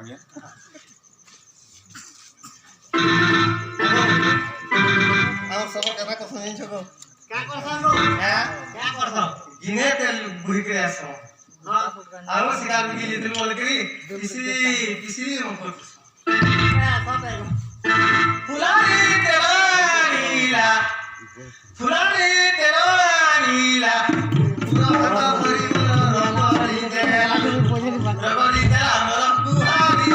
आगे ଆଉ ସବୁ କେବେ କଥା ଜିନିଷ କହ क्या करथन रो क्या करथन गिने तेल बुढ़ी के आस ଆଉ ସିଧା ବୁକି ଯେତେବେଳେ ବୋଲ କରି କିସି ମତ ଫୁଲାଣି ତେର नीला फुलाणी तेर नीला पूरा पता भरी रबड़ी देला मोर बुहारी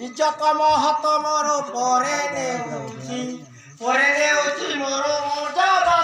इज्जत महत मोर परे नेउची मोर मर्यादा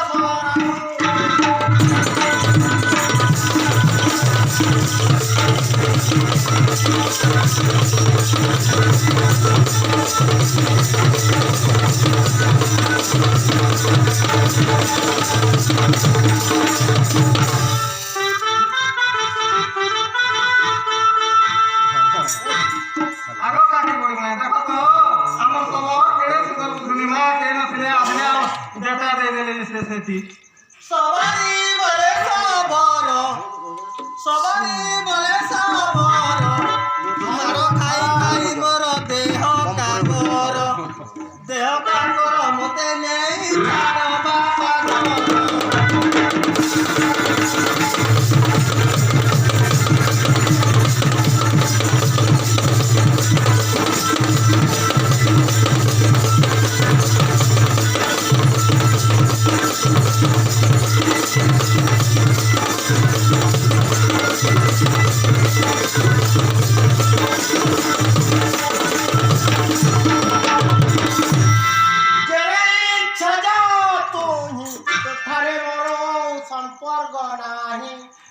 सवारी बोले साबर मारो खाई खाई मोर देह कागर मते नहीं छाड़ बापा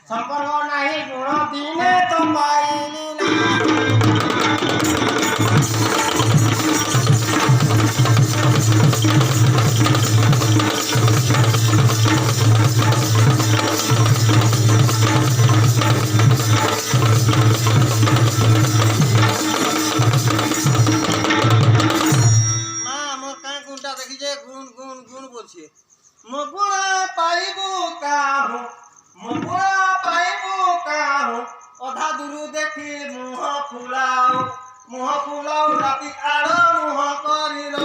संपर्क नाही गुण दिने तो पाइली मां मोर का गुंडा देखि जे गुण गुण गुण बोलछे मगुणा पाइबो काहू मगुणा पाइबो काहू अधा दूर देखि मुह फुलाओ राति आड़ मुह करिल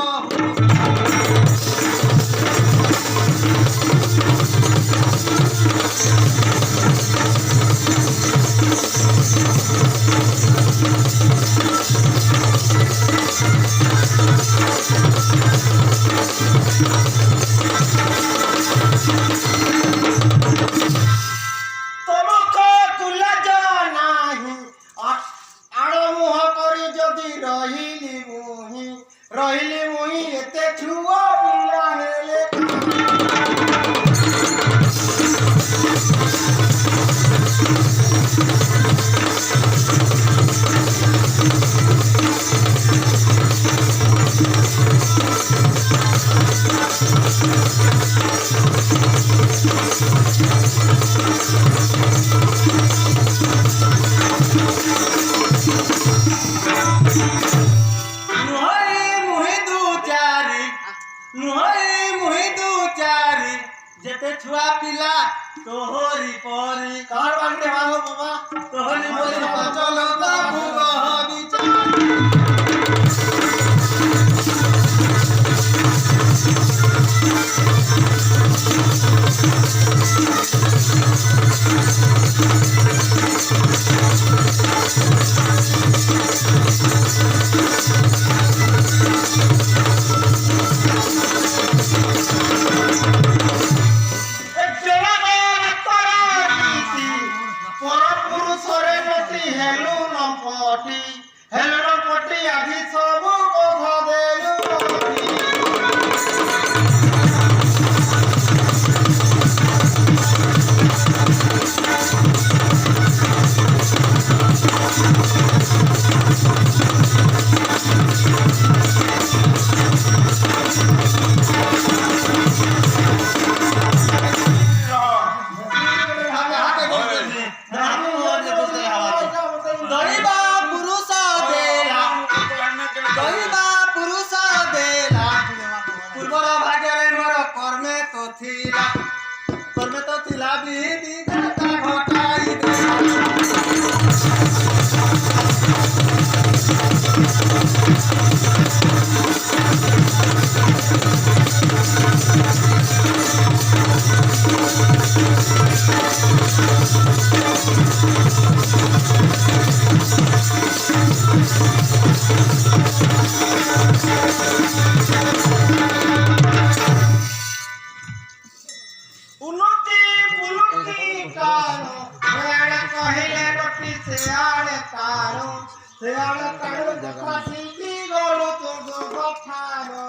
रहिली मुही एते छुआ बिला हेले जेते छुआ पिला तोहरी परी कार बांटे मांगो बाबा तोहरी परी चलो बाबू विचार কারো কথা শিখি গলো তো গঠানো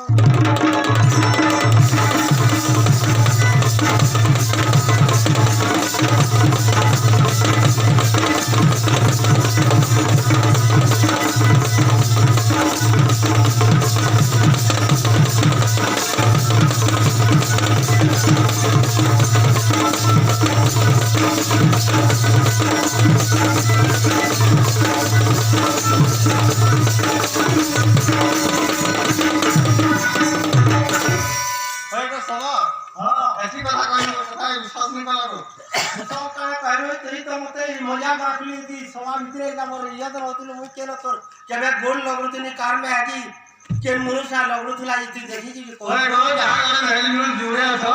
হয়তো সবা ऐसी কথা কইলো কথা বিশ্বাস নি কলাগো সব কানে কইলো তুই তো মতে মজা ডাকলি দি সভা ভিতরে আমার ইয়াদ রতুল মুই কেন তোর কেবে গোল লগরুতনি কার মে আকি কেন মনুষা লগরুতুলা তুই দেখি কি ওই গো যাহা করে ভেলি মিল জুড়ে আছ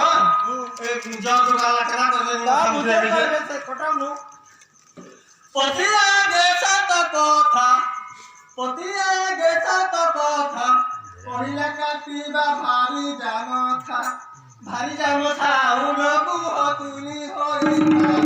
এই পূজা তো গালা কেনা করে তা বুঝে করবে সে কটাউনু পতিয়া গেছা তো কথা পতিয়া গেছা তো কথা কহিলা কাটিবা ভারি জামথা উলগু হতুনি হইতা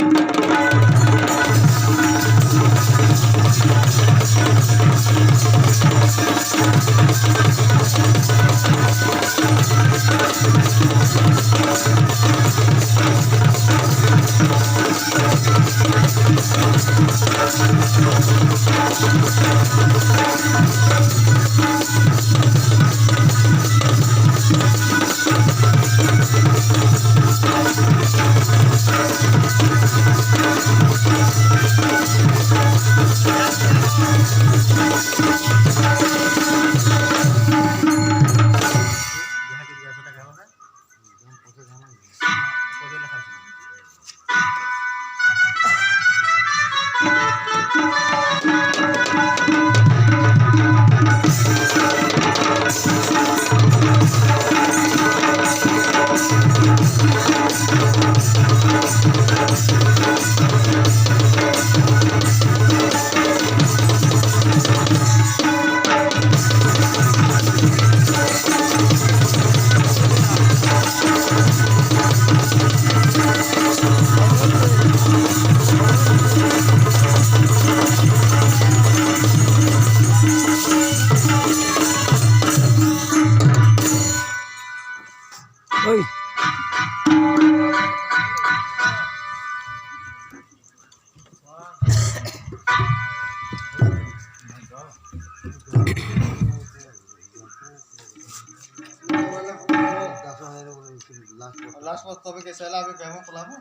লাস্ট তবে কে সেলা আমি প্রেম পলাবো